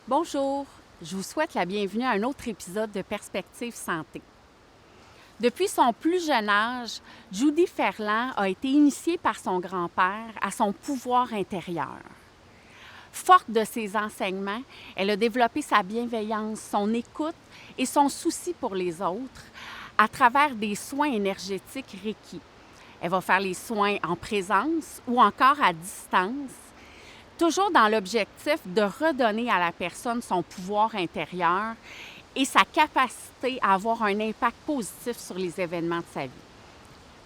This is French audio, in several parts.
Bonjour, je vous souhaite la bienvenue à un autre épisode de Perspective Santé. Depuis son plus jeune âge, Judy Ferland a été initiée par son grand-père à son pouvoir intérieur. Forte de ses enseignements, elle a développé sa bienveillance, son écoute et son souci pour les autres à travers des soins énergétiques Reiki. Elle va faire les soins en présence ou encore à distance, toujours dans l'objectif de redonner à la personne son pouvoir intérieur et sa capacité à avoir un impact positif sur les événements de sa vie.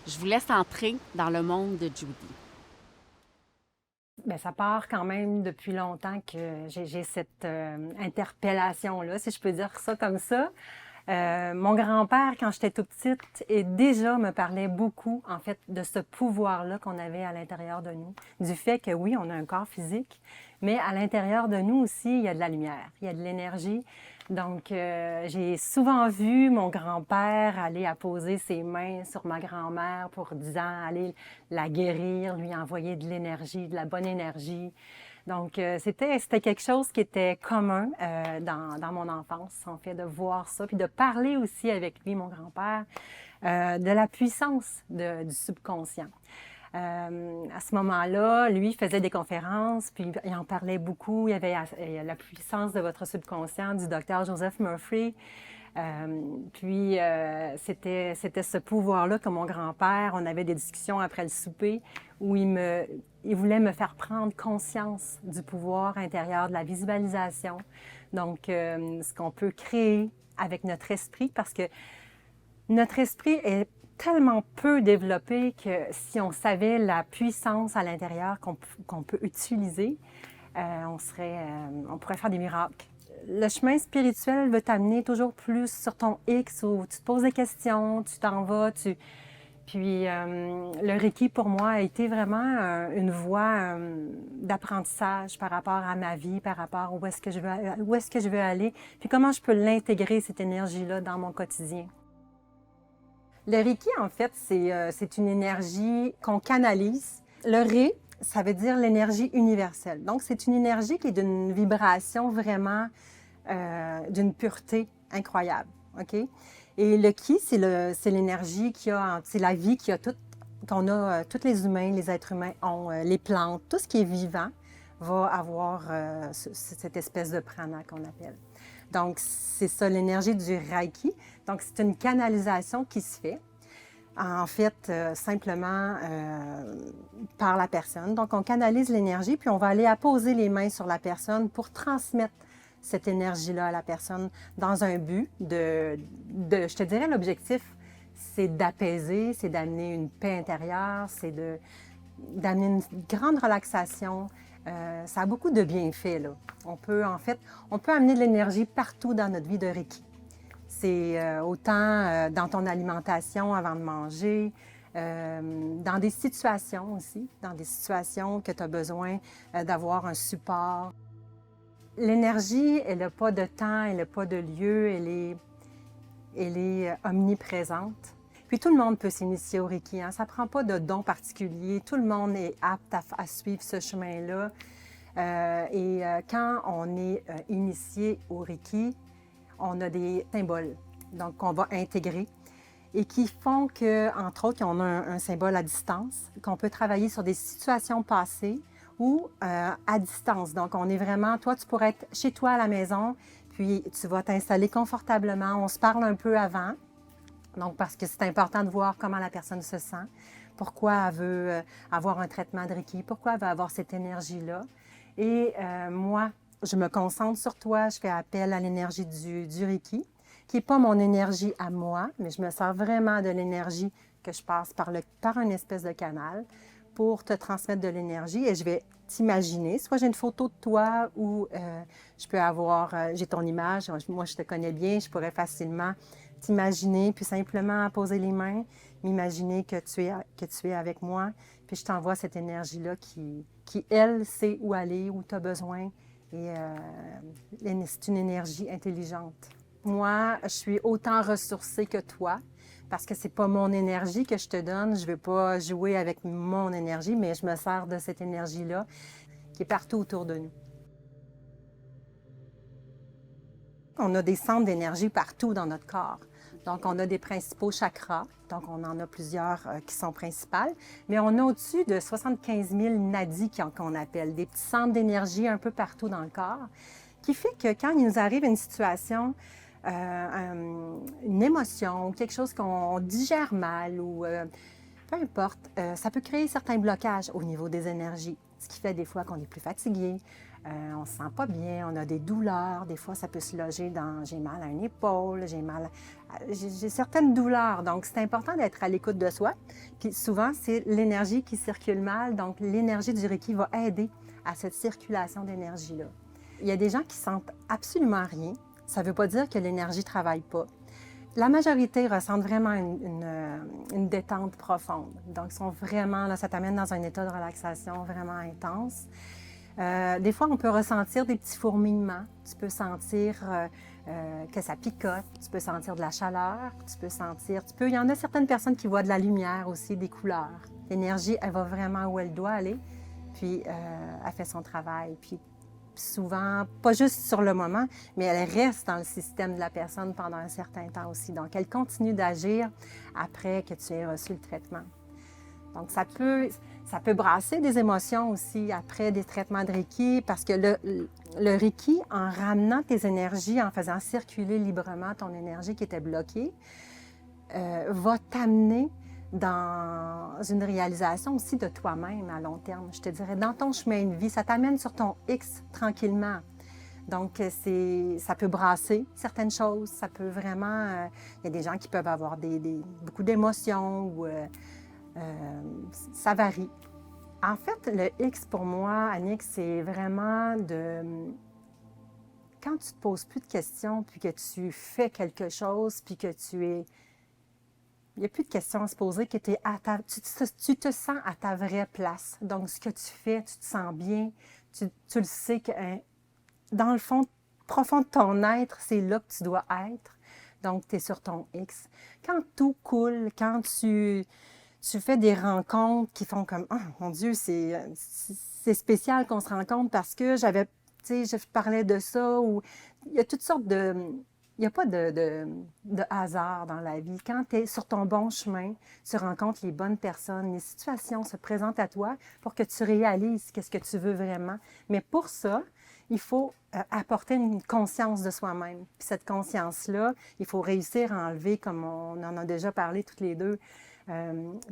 Je vous laisse entrer dans le monde de Judy. Bien, ça part quand même depuis longtemps que j'ai cette interpellation-là, si je peux dire ça comme ça. Mon grand-père, quand j'étais tout petite, et déjà me parlait beaucoup, en fait, de ce pouvoir-là qu'on avait à l'intérieur de nous. Du fait que, oui, on a un corps physique, mais à l'intérieur de nous aussi, il y a de la lumière, il y a de l'énergie. Donc, j'ai souvent vu mon grand-père aller apposer ses mains sur ma grand-mère pour, disant, aller la guérir, lui envoyer de l'énergie, de la bonne énergie. Donc, c'était quelque chose qui était commun dans mon enfance, en fait, de voir ça, puis de parler aussi avec lui, mon grand-père, de la puissance du subconscient. À ce moment-là, lui faisait des conférences, puis il en parlait beaucoup. Il y avait la puissance de votre subconscient du docteur Joseph Murphy. C'était ce pouvoir-là que mon grand-père, on avait des discussions après le souper où il voulait me faire prendre conscience du pouvoir intérieur, de la visualisation. Donc, ce qu'on peut créer avec notre esprit, parce que notre esprit est tellement peu développé que si on savait la puissance à l'intérieur qu'on peut utiliser, on pourrait faire des miracles. Le chemin spirituel veut t'amener toujours plus sur ton X où tu te poses des questions, tu t'en vas, Puis le Reiki, pour moi, a été vraiment une voie d'apprentissage par rapport à ma vie, par rapport où est-ce que je veux aller, puis comment je peux l'intégrer, cette énergie-là, dans mon quotidien. Le Reiki, en fait, c'est une énergie qu'on canalise. Le Ré, ça veut dire l'énergie universelle. Donc, c'est une énergie qui est d'une vibration vraiment d'une pureté incroyable. OK? Et le Ki, c'est l'énergie c'est la vie qu'on a, tous les humains, les êtres humains ont, les plantes, tout ce qui est vivant va avoir cette espèce de prana qu'on appelle. Donc, c'est ça, l'énergie du Reiki. Donc, c'est une canalisation qui se fait, en fait, simplement par la personne. Donc, on canalise l'énergie, puis on va aller apposer les mains sur la personne pour transmettre cette énergie-là à la personne dans un but je te dirais, l'objectif, c'est d'apaiser, c'est d'amener une paix intérieure, d'amener une grande relaxation. Ça a beaucoup de bienfaits, là. On peut amener de l'énergie partout dans notre vie de Reiki. C'est autant dans ton alimentation avant de manger, dans des situations aussi, dans des situations que tu as besoin d'avoir un support. L'énergie, elle n'a pas de temps, elle n'a pas de lieu, elle est omniprésente. Puis tout le monde peut s'initier au Reiki, hein? Ça ne prend pas de don particulier. Tout le monde est apte à suivre ce chemin-là. Quand on est initié au Reiki, on a des symboles, donc qu'on va intégrer et qui font que, entre autres, on a un symbole à distance, qu'on peut travailler sur des situations passées ou à distance. Donc, on est vraiment, toi, tu pourrais être chez toi à la maison, puis tu vas t'installer confortablement. On se parle un peu avant, donc parce que c'est important de voir comment la personne se sent, pourquoi elle veut avoir un traitement de Reiki, pourquoi elle veut avoir cette énergie-là. Et moi, je me concentre sur toi, je fais appel à l'énergie du Reiki, qui n'est pas mon énergie à moi, mais je me sers vraiment de l'énergie que je passe par une espèce de canal pour te transmettre de l'énergie et je vais t'imaginer. Soit j'ai une photo de toi ou je peux avoir, j'ai ton image, moi je te connais bien, je pourrais facilement t'imaginer, puis simplement poser les mains, m'imaginer que tu es avec moi, puis je t'envoie cette énergie-là qui, elle, sait où aller, où tu as besoin, et c'est une énergie intelligente. Moi, je suis autant ressourcée que toi, parce que c'est pas mon énergie que je te donne, je ne veux pas jouer avec mon énergie, mais je me sers de cette énergie-là qui est partout autour de nous. on a des centres d'énergie partout dans notre corps. Donc, on a des principaux chakras, donc on en a plusieurs qui sont principales, mais on a au-dessus de 75 000 nadis qu'on appelle, des petits centres d'énergie un peu partout dans le corps, qui fait que quand il nous arrive une situation, une émotion, quelque chose qu'on digère mal ou peu importe, ça peut créer certains blocages au niveau des énergies, ce qui fait des fois qu'on est plus fatigué, on ne se sent pas bien, on a des douleurs. Des fois, ça peut se loger dans « j'ai mal à une épaule, j'ai certaines douleurs ». Donc, c'est important d'être à l'écoute de soi. Puis souvent, c'est l'énergie qui circule mal. Donc, l'énergie du Reiki va aider à cette circulation d'énergie-là. Il y a des gens qui sentent absolument rien. Ça ne veut pas dire que l'énergie ne travaille pas. La majorité ressentent vraiment une détente profonde. Donc, sont vraiment, là, ça t'amène dans un état de relaxation vraiment intense. Des fois, on peut ressentir des petits fourmillements. Tu peux sentir que ça picote, tu peux sentir de la chaleur, il y en a certaines personnes qui voient de la lumière aussi, des couleurs. L'énergie, elle va vraiment où elle doit aller, puis elle fait son travail. Puis souvent, pas juste sur le moment, mais elle reste dans le système de la personne pendant un certain temps aussi. Donc, elle continue d'agir après que tu aies reçu le traitement. Donc, ça peut brasser des émotions aussi après des traitements de Reiki parce que le Reiki, en ramenant tes énergies, en faisant circuler librement ton énergie qui était bloquée, va t'amener dans une réalisation aussi de toi-même à long terme. Je te dirais, dans ton chemin de vie, ça t'amène sur ton X tranquillement. Donc, ça peut brasser certaines choses. Ça peut vraiment... il y a des gens qui peuvent avoir beaucoup d'émotions ou... ça varie. En fait, le X pour moi, Annick, c'est vraiment quand tu te poses plus de questions, puis que tu fais quelque chose, puis que il n'y a plus de questions à se poser, que tu te sens à ta vraie place. Donc, ce que tu fais, tu te sens bien, tu le sais que dans le fond, profond de ton être, c'est là que tu dois être. Donc, tu es sur ton X. Quand tout coule, quand tu fais des rencontres qui font comme « Oh, mon Dieu, c'est spécial qu'on se rencontre parce que je parlais de ça » ou il y a toutes sortes de... Il n'y a pas de hasard dans la vie. Quand tu es sur ton bon chemin, tu rencontres les bonnes personnes, les situations se présentent à toi pour que tu réalises qu'est-ce que tu veux vraiment. Mais pour ça, il faut apporter une conscience de soi-même. Puis cette conscience-là, il faut réussir à enlever, comme on en a déjà parlé toutes les deux,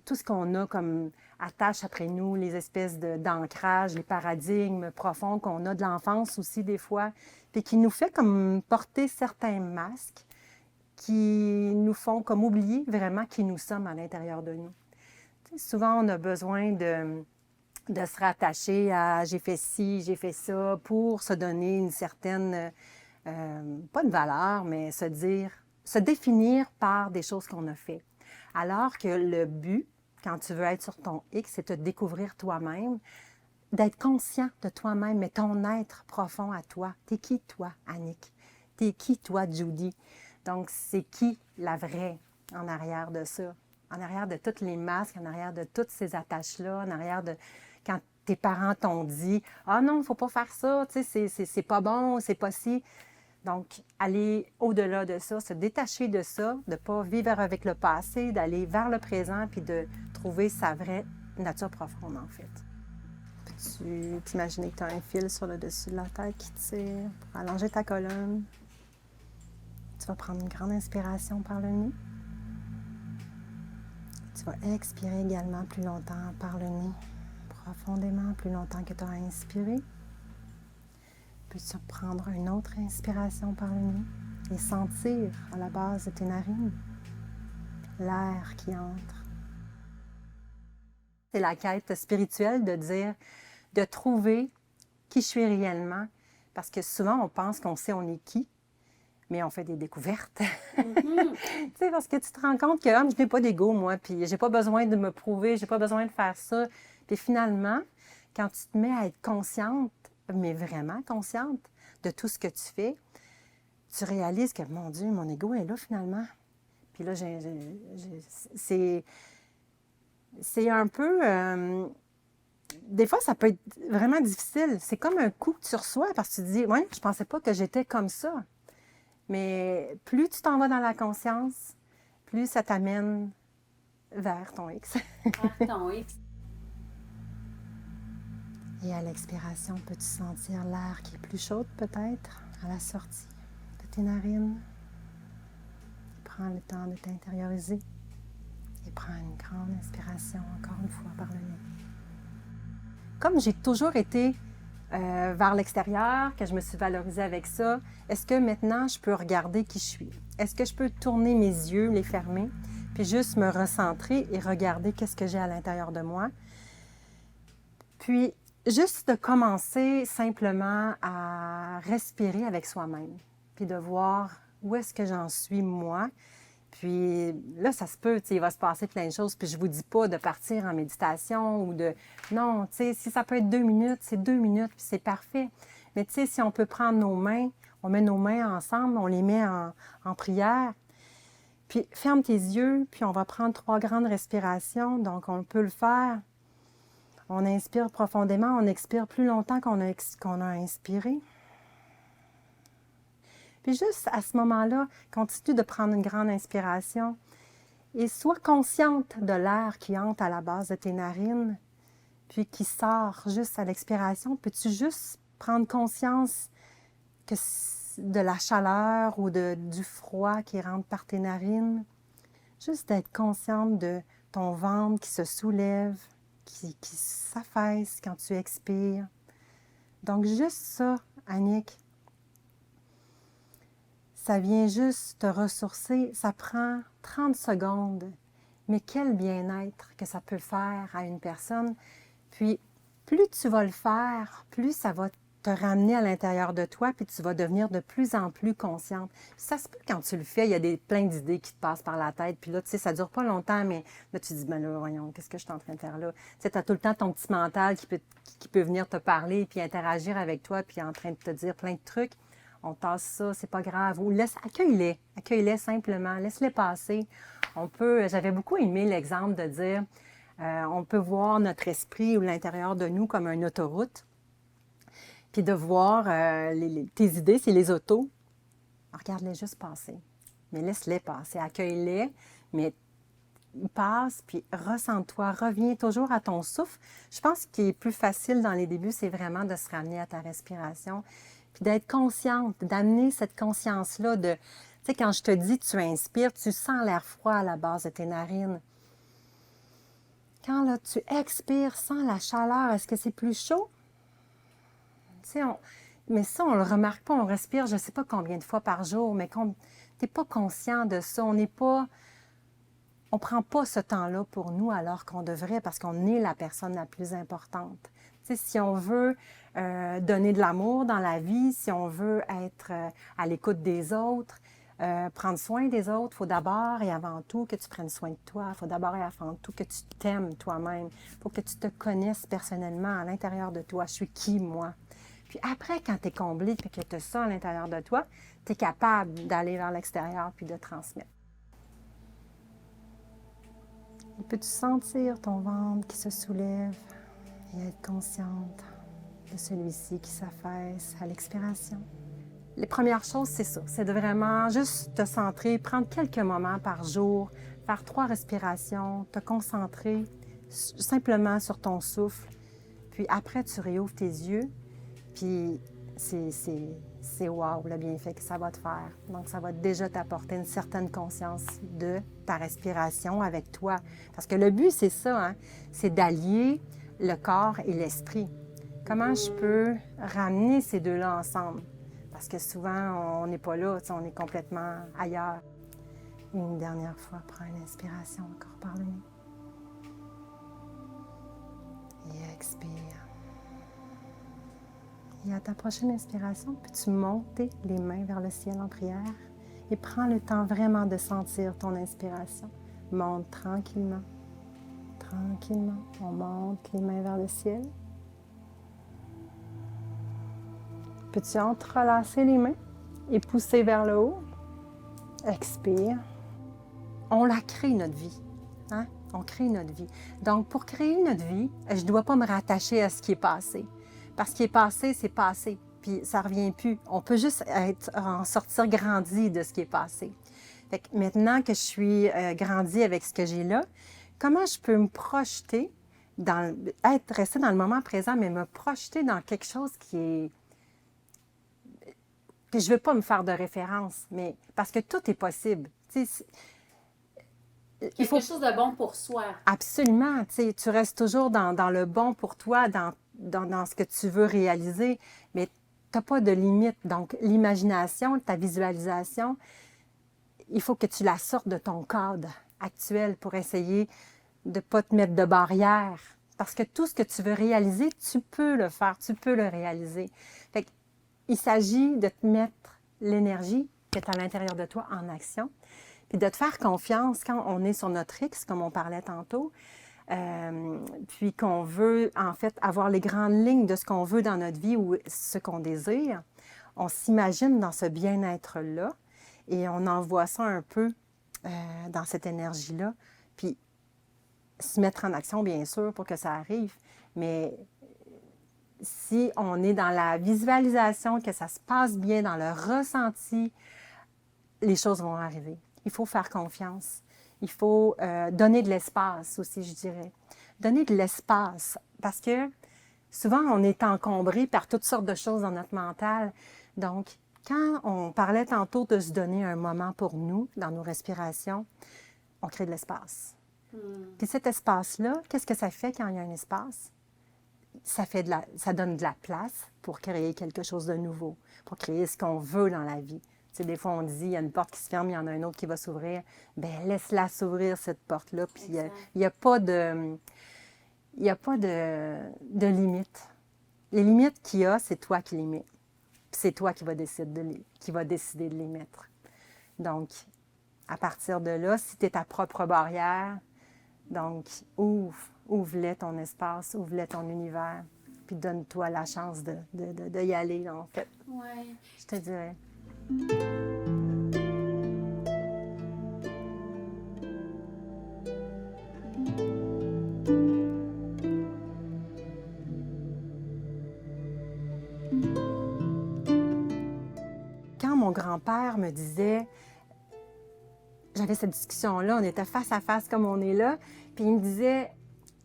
tout ce qu'on a comme attache après nous, les espèces d'ancrage, les paradigmes profonds qu'on a de l'enfance aussi des fois, puis qui nous fait comme porter certains masques qui nous font comme oublier vraiment qui nous sommes à l'intérieur de nous. Tu sais, souvent, on a besoin de se rattacher à « j'ai fait ci, j'ai fait ça » pour se donner une certaine, pas de valeur, mais se définir par des choses qu'on a fait. Alors que le but, quand tu veux être sur ton X, c'est de te découvrir toi-même, d'être conscient de toi-même, mais ton être profond à toi. T'es qui, toi, Annick? T'es qui, toi, Judy? Donc, c'est qui la vraie en arrière de ça? En arrière de tous les masques, en arrière de toutes ces attaches-là, en arrière de... Quand tes parents t'ont dit « Ah non, il ne faut pas faire ça, tu sais, c'est pas bon, c'est pas si... » Donc, aller au-delà de ça, se détacher de ça, de ne pas vivre avec le passé, d'aller vers le présent, puis de trouver sa vraie nature profonde, en fait. Peux-tu t'imaginer que tu as un fil sur le dessus de la tête qui tire pour allonger ta colonne? Tu vas prendre une grande inspiration par le nez. Tu vas expirer également plus longtemps par le nez, profondément, plus longtemps que tu as inspiré. Peux-tu prendre une autre inspiration par le nez et sentir à la base de tes narines l'air qui entre. C'est la quête spirituelle de trouver qui je suis réellement, parce que souvent on pense qu'on sait on est qui, mais on fait des découvertes. Mm-hmm. Tu sais, parce que tu te rends compte que je n'ai pas d'ego, moi, puis j'ai pas besoin de me prouver, j'ai pas besoin de faire ça. Puis finalement, quand tu te mets à être consciente, mais vraiment consciente de tout ce que tu fais, tu réalises que, mon Dieu, mon ego est là finalement. Puis là, c'est un peu... des fois, ça peut être vraiment difficile. C'est comme un coup que tu reçois parce que tu te dis, ouais, je pensais pas que j'étais comme ça. Mais plus tu t'en vas dans la conscience, plus ça t'amène vers ton X. Vers ton X. Et à l'expiration, peux-tu sentir l'air qui est plus chaud peut-être à la sortie de tes narines? Prends le temps de t'intérioriser et prends une grande inspiration encore une fois par le nez. Comme j'ai toujours été vers l'extérieur, que je me suis valorisée avec ça, est-ce que maintenant je peux regarder qui je suis? Est-ce que je peux tourner mes yeux, les fermer, puis juste me recentrer et regarder qu'est-ce que j'ai à l'intérieur de moi? Puis, juste de commencer simplement à respirer avec soi-même, puis de voir où est-ce que j'en suis moi. Puis là, ça se peut, il va se passer plein de choses, puis je vous dis pas de partir en méditation ou de... Non, si ça peut être 2 minutes, c'est 2 minutes, puis c'est parfait. Mais si on peut prendre nos mains, on met nos mains ensemble, on les met en prière, puis ferme tes yeux, puis on va prendre 3 grandes respirations, donc on peut le faire. On inspire profondément, on expire plus longtemps qu'on a inspiré. Puis juste à ce moment-là, continue de prendre une grande inspiration et sois consciente de l'air qui entre à la base de tes narines, puis qui sort juste à l'expiration. Peux-tu juste prendre conscience de la chaleur ou du froid qui rentre par tes narines? Juste d'être consciente de ton ventre qui se soulève, qui s'affaisse quand tu expires. Donc, juste ça, Annick, ça vient juste te ressourcer. Ça prend 30 secondes. Mais quel bien-être que ça peut faire à une personne. Puis, plus tu vas le faire, plus ça va te ramener à l'intérieur de toi, puis tu vas devenir de plus en plus consciente. Puis ça se peut quand tu le fais, il y a plein d'idées qui te passent par la tête, puis là, tu sais, ça dure pas longtemps, mais là, tu te dis, ben là, voyons, qu'est-ce que je suis en train de faire là? Tu sais, tu as tout le temps ton petit mental qui peut venir te parler, puis interagir avec toi, puis en train de te dire plein de trucs. On tasse ça, c'est pas grave. Ou accueille-les simplement, laisse-les passer. J'avais beaucoup aimé l'exemple de dire, on peut voir notre esprit ou l'intérieur de nous comme une autoroute, puis de voir tes idées, c'est les autos. Regarde-les juste passer, mais laisse-les passer, accueille-les, mais ils passent, puis ressens-toi, reviens toujours à ton souffle. Je pense qu'il est plus facile dans les débuts, c'est vraiment de se ramener à ta respiration, puis d'être consciente, d'amener cette conscience-là de, tu sais, quand je te dis tu inspires, tu sens l'air froid à la base de tes narines. Quand là, tu expires, sens la chaleur, est-ce que c'est plus chaud? Tu sais, mais ça, on ne le remarque pas, on respire je ne sais pas combien de fois par jour, mais tu n'es pas conscient de ça, on ne prend pas ce temps-là pour nous alors qu'on devrait, parce qu'on est la personne la plus importante. Tu sais, si on veut donner de l'amour dans la vie, si on veut être à l'écoute des autres, prendre soin des autres, il faut d'abord et avant tout que tu prennes soin de toi. Il faut d'abord et avant tout que tu t'aimes toi-même. Il faut que tu te connaisses personnellement à l'intérieur de toi. Je suis qui, moi? Puis après, quand tu es comblé et que tu as ça à l'intérieur de toi, tu es capable d'aller vers l'extérieur puis de transmettre. Et peux-tu sentir ton ventre qui se soulève et être consciente de celui-ci qui s'affaisse à l'expiration? Les premières choses, c'est ça. C'est de vraiment juste te centrer, prendre quelques moments par jour, faire 3 respirations, te concentrer simplement sur ton souffle. Puis après, tu réouvres tes yeux. Puis c'est wow, le bienfait que ça va te faire. Donc, ça va déjà t'apporter une certaine conscience de ta respiration avec toi. Parce que le but, c'est ça, hein? C'est d'allier le corps et l'esprit. Comment je peux ramener ces deux-là ensemble? Parce que souvent, on n'est pas là, on est complètement ailleurs. Une dernière fois, prends une inspiration encore par le nez. Et expire. Et à ta prochaine inspiration, peux-tu monter les mains vers le ciel en prière et prends le temps vraiment de sentir ton inspiration. Monte tranquillement. Tranquillement, on monte les mains vers le ciel. Peux-tu entrelacer les mains et pousser vers le haut? Expire. On la crée, notre vie. Hein? On crée notre vie. Donc, pour créer notre vie, je ne dois pas me rattacher à ce qui est passé. Parce que ce qui est passé, c'est passé. puis ça revient plus. On peut juste en sortir grandi de ce qui est passé. Fait que maintenant que je suis grandi avec ce que j'ai là, comment je peux me projeter rester dans le moment présent, mais me projeter dans quelque chose que je ne veux pas me faire de référence, mais parce que tout est possible. Quelque chose de bon pour soi. Absolument. Tu restes toujours dans le bon pour toi, dans ce que tu veux réaliser, mais tu n'as pas de limite. Donc, l'imagination, ta visualisation, il faut que tu la sortes de ton cadre actuel pour essayer de ne pas te mettre de barrière. Parce que tout ce que tu veux réaliser, tu peux le faire, tu peux le réaliser. Fait qu'il s'agit de te mettre l'énergie qui est à l'intérieur de toi en action, puis de te faire confiance quand on est sur notre X, comme on parlait tantôt, puis qu'on veut, en fait, avoir les grandes lignes de ce qu'on veut dans notre vie ou ce qu'on désire. On s'imagine dans ce bien-être-là et on envoie ça un peu dans cette énergie-là, puis se mettre en action, bien sûr, pour que ça arrive. Mais si on est dans la visualisation, que ça se passe bien, dans le ressenti, les choses vont arriver. Il faut faire confiance. Il faut donner de l'espace aussi, je dirais. Donner de l'espace parce que souvent, on est encombré par toutes sortes de choses dans notre mental. Donc, quand on parlait tantôt de se donner un moment pour nous, dans nos respirations, on crée de l'espace. Puis cet espace-là, qu'est-ce que ça fait quand il y a un espace? Ça donne de la place pour créer quelque chose de nouveau, pour créer ce qu'on veut dans la vie. Tu sais, des fois, on dit, il y a une porte qui se ferme, il y en a une autre qui va s'ouvrir. Bien, laisse-la s'ouvrir, cette porte-là. Puis il n'y a pas de limite. Les limites qu'il y a, c'est toi qui les mets. Puis c'est toi qui va décider de les mettre. Donc, à partir de là, si tu es ta propre barrière, donc ouvre-les ton espace, ouvre-les ton univers, puis donne-toi la chance de y aller, là, en fait. Oui. Je te dirais. Quand mon grand-père me disait, j'avais cette discussion-là, on était face à face comme on est là, puis il me disait,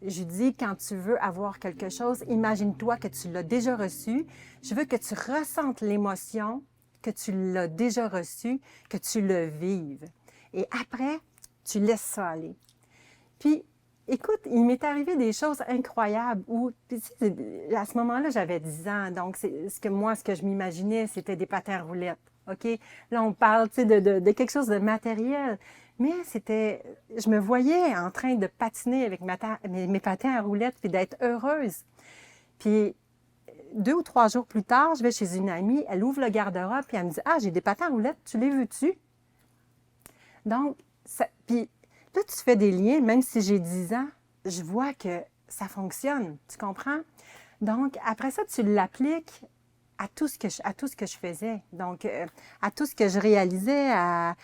Judy, quand tu veux avoir quelque chose, imagine-toi que tu l'as déjà reçu. Je veux que tu ressentes l'émotion, que tu l'as déjà reçu, que tu le vives. Et après, tu laisses ça aller. Puis, écoute, il m'est arrivé des choses incroyables où, puis, à ce moment-là, j'avais 10 ans, donc ce que je m'imaginais, c'était des patins à roulettes. OK? Là, on parle, de quelque chose de matériel. Mais je me voyais en train de patiner avec mes patins à roulettes puis d'être heureuse. Puis, 2 ou 3 jours plus tard, je vais chez une amie, elle ouvre le garde-robe puis elle me dit « Ah, j'ai des patins à roulettes, tu les veux-tu? » Donc, puis là, tu fais des liens, même si j'ai 10 ans, je vois que ça fonctionne, tu comprends? Donc, après ça, tu l'appliques à tout ce que je faisais. Donc, à tout ce que je réalisais. Là,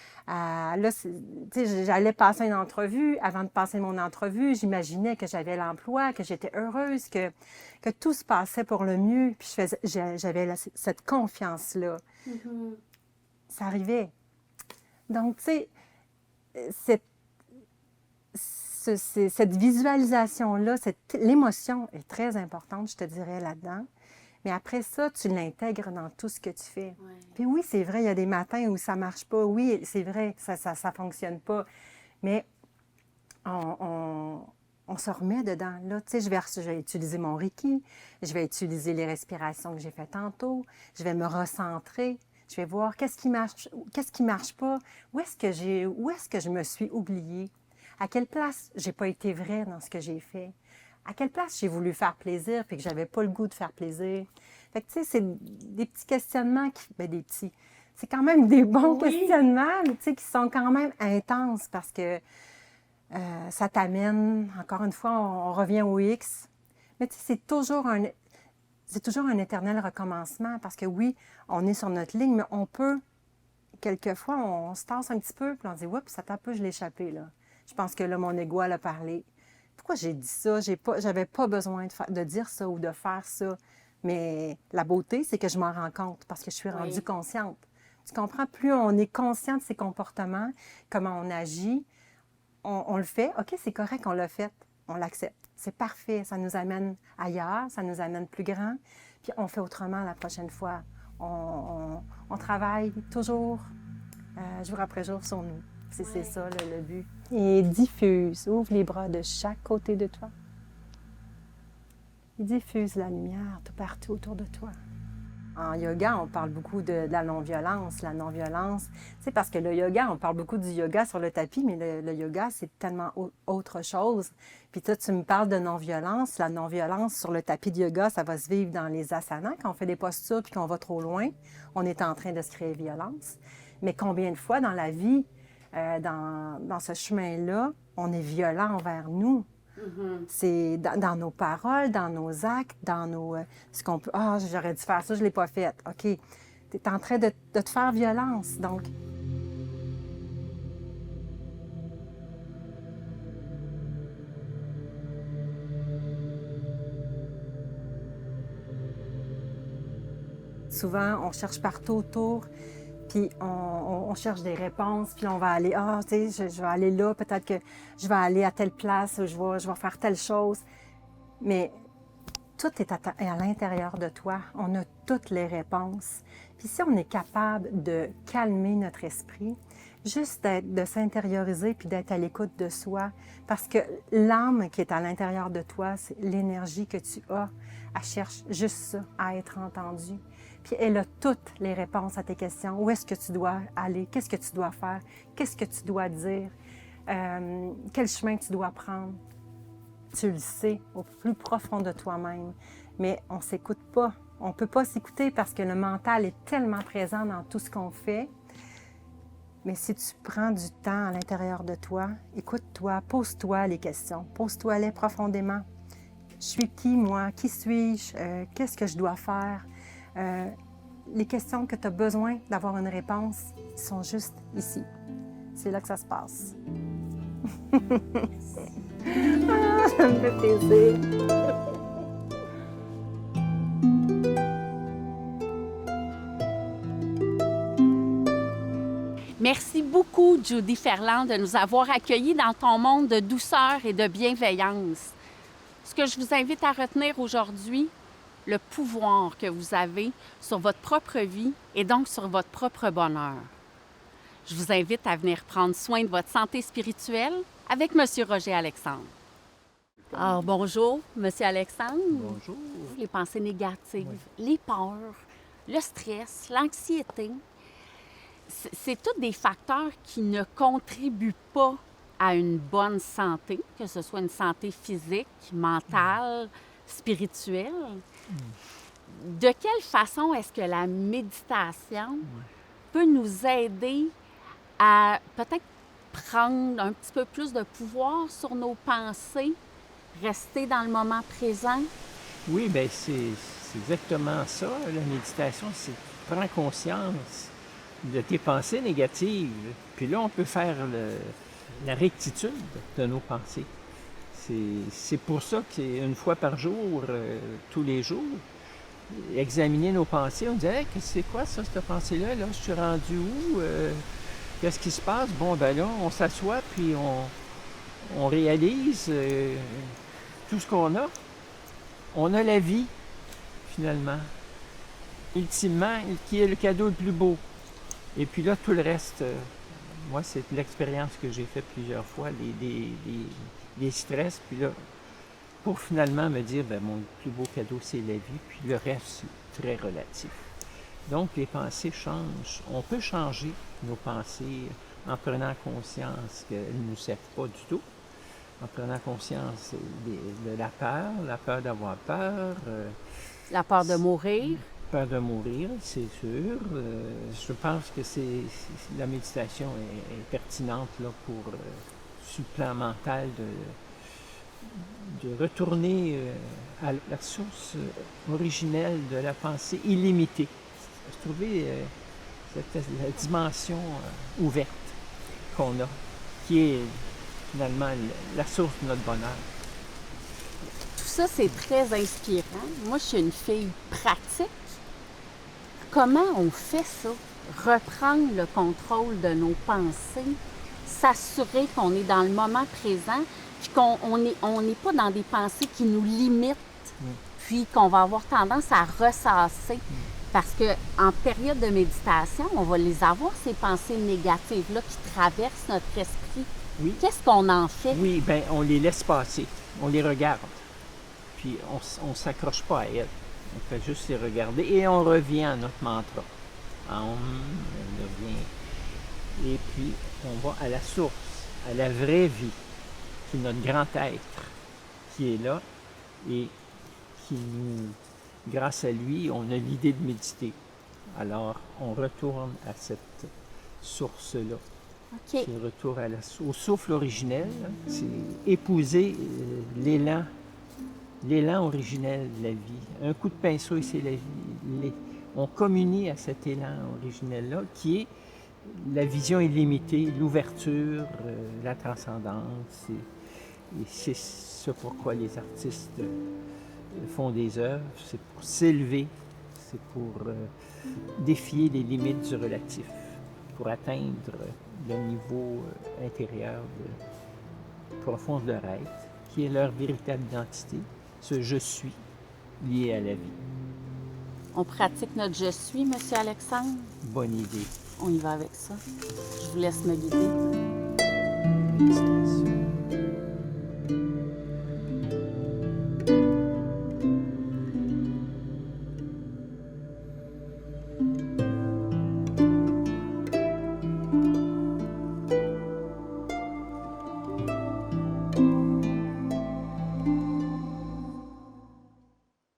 tu sais, j'allais passer une entrevue. Avant de passer mon entrevue, j'imaginais que j'avais l'emploi, que j'étais heureuse, que tout se passait pour le mieux. Puis j'avais cette confiance-là. Mm-hmm. Ça arrivait. Donc, tu sais, cette visualisation-là, l'émotion est très importante, je te dirais, là-dedans. Mais après ça, tu l'intègres dans tout ce que tu fais. Ouais. Puis oui, c'est vrai, il y a des matins où ça ne marche pas. Oui, c'est vrai, ça ne fonctionne pas. Mais on se remet dedans. Là, tu sais, je vais utiliser mon Reiki, je vais utiliser les respirations que j'ai faites tantôt, je vais me recentrer, je vais voir qu'est-ce qui marche pas, où est-ce que je me suis oubliée, à quelle place j'ai pas été vraie dans ce que j'ai fait. À quelle place j'ai voulu faire plaisir puis que j'avais pas le goût de faire plaisir. Fait que, tu sais, c'est des petits questionnements c'est quand même des bons questionnements, mais tu sais, qui sont quand même intenses parce que ça t'amène, encore une fois, on revient au X. Mais tu sais, c'est toujours un éternel recommencement parce que oui, on est sur notre ligne, mais on peut, quelquefois, on se tasse un petit peu puis on se dit, oups, ça t'a peu, je l'ai échappé, là. Je pense que là, mon ego, elle a parlé. Pourquoi j'ai dit ça? J'avais pas besoin de dire ça ou de faire ça. Mais la beauté, c'est que je m'en rends compte parce que je suis Oui. rendue consciente. Tu comprends? Plus on est conscient de ses comportements, comment on agit, on le fait. OK, c'est correct, on l'a fait. On l'accepte. C'est parfait. Ça nous amène ailleurs, ça nous amène plus grand. Puis on fait autrement la prochaine fois. On travaille toujours jour après jour sur nous. C'est ça le but. Et diffuse, ouvre les bras de chaque côté de toi. Et diffuse la lumière tout partout autour de toi. En yoga, on parle beaucoup de la non-violence. La non-violence, c'est parce que le yoga, on parle beaucoup du yoga sur le tapis, mais le yoga, c'est tellement autre chose. Puis toi, tu me parles de non-violence. La non-violence sur le tapis de yoga, ça va se vivre dans les asanas. Quand on fait des postures puis qu'on va trop loin, on est en train de se créer violence. Mais combien de fois dans la vie, dans ce chemin-là, on est violent envers nous? C'est dans nos paroles, dans nos actes, dans nos... ce qu'on peut... Ah, j'aurais dû faire ça, je ne l'ai pas fait. OK. Tu es en train de te faire violence, donc... Souvent, on cherche partout autour, puis on cherche des réponses, puis on va aller, tu sais, je vais aller là, peut-être que je vais aller à telle place, je vais faire telle chose. Mais tout est à l'intérieur de toi. On a toutes les réponses. Puis si on est capable de calmer notre esprit, juste de s'intérioriser puis d'être à l'écoute de soi, parce que l'âme qui est à l'intérieur de toi, c'est l'énergie que tu as. Elle cherche juste ça, à être entendue. Puis elle a toutes les réponses à tes questions. Où est-ce que tu dois aller? Qu'est-ce que tu dois faire? Qu'est-ce que tu dois dire? Quel chemin tu dois prendre? Tu le sais au plus profond de toi-même, mais on ne s'écoute pas. On ne peut pas s'écouter parce que le mental est tellement présent dans tout ce qu'on fait. Mais si tu prends du temps à l'intérieur de toi, écoute-toi, pose-toi les questions, pose-toi-les profondément. Je suis qui, moi? Qui suis-je? Qu'est-ce que je dois faire? Les questions que tu as besoin d'avoir une réponse sont juste ici. C'est là que ça se passe. Ça me fait plaisir. Merci beaucoup, Judy Ferland, de nous avoir accueillis dans ton monde de douceur et de bienveillance. Ce que je vous invite à retenir aujourd'hui, le pouvoir que vous avez sur votre propre vie et donc sur votre propre bonheur. Je vous invite à venir prendre soin de votre santé spirituelle avec M. Roger Alexandre. Alors, bonjour, M. Alexandre. Bonjour. Les pensées négatives, les peurs, le stress, l'anxiété, c'est tous des facteurs qui ne contribuent pas à une bonne santé, que ce soit une santé physique, mentale, spirituelle. De quelle façon est-ce que la méditation peut nous aider à peut-être prendre un petit peu plus de pouvoir sur nos pensées, rester dans le moment présent? Oui, bien, c'est exactement ça. La méditation, c'est tu prends conscience de tes pensées négatives. Puis là, on peut faire la rectitude de nos pensées. C'est pour ça qu'une fois par jour, tous les jours, examiner nos pensées, on dit hey, « c'est quoi ça, cette pensée-là? Là, je suis rendu où? Qu'est-ce qui se passe? » Bon, ben là, on s'assoit, puis on réalise tout ce qu'on a. On a la vie, finalement. Ultimement, qui est le cadeau le plus beau. Et puis là, tout le reste, moi, c'est l'expérience que j'ai faite plusieurs fois, les stress, puis là, pour finalement me dire, ben, mon plus beau cadeau, c'est la vie, puis le reste, c'est très relatif. Donc, les pensées changent. On peut changer nos pensées en prenant conscience qu'elles ne nous servent pas du tout, en prenant conscience de la peur d'avoir peur. La peur de mourir. Peur de mourir, c'est sûr. Je pense que la méditation est pertinente là, pour, sur le plan mental, de retourner à la source originelle de la pensée illimitée. Se trouver la dimension ouverte qu'on a, qui est finalement la source de notre bonheur. Tout Ça, c'est très inspirant. Moi, je suis une fille pratique. Comment on fait ça? Reprendre le contrôle de nos pensées, s'assurer qu'on est dans le moment présent, puis qu'on n'est pas dans des pensées qui nous limitent, puis qu'on va avoir tendance à ressasser. Parce qu'en période de méditation, on va les avoir, ces pensées négatives-là qui traversent notre esprit. Oui. Qu'est-ce qu'on en fait? Oui, bien, on les laisse passer. On les regarde. Puis on ne s'accroche pas à elles. On fait juste les regarder et on revient à notre mantra. On revient. Et puis, on va à la source, à la vraie vie, qui est notre grand être, qui est là et qui nous, grâce à lui, on a l'idée de méditer. Alors, on retourne à cette source-là. OK. C'est le retour au souffle originel. C'est épouser l'élan originel de la vie. Un coup de pinceau et c'est la vie. On communie à cet élan originel-là qui est la vision illimitée, l'ouverture, la transcendance. Et c'est ce pourquoi les artistes font des œuvres. C'est pour s'élever, c'est pour défier les limites du relatif, pour atteindre le niveau intérieur profond de leur être, qui est leur véritable identité, ce « je suis » lié à la vie. On pratique notre « je suis », M. Alexandre? Bonne idée. On y va avec ça. Je vous laisse me guider. Méditation.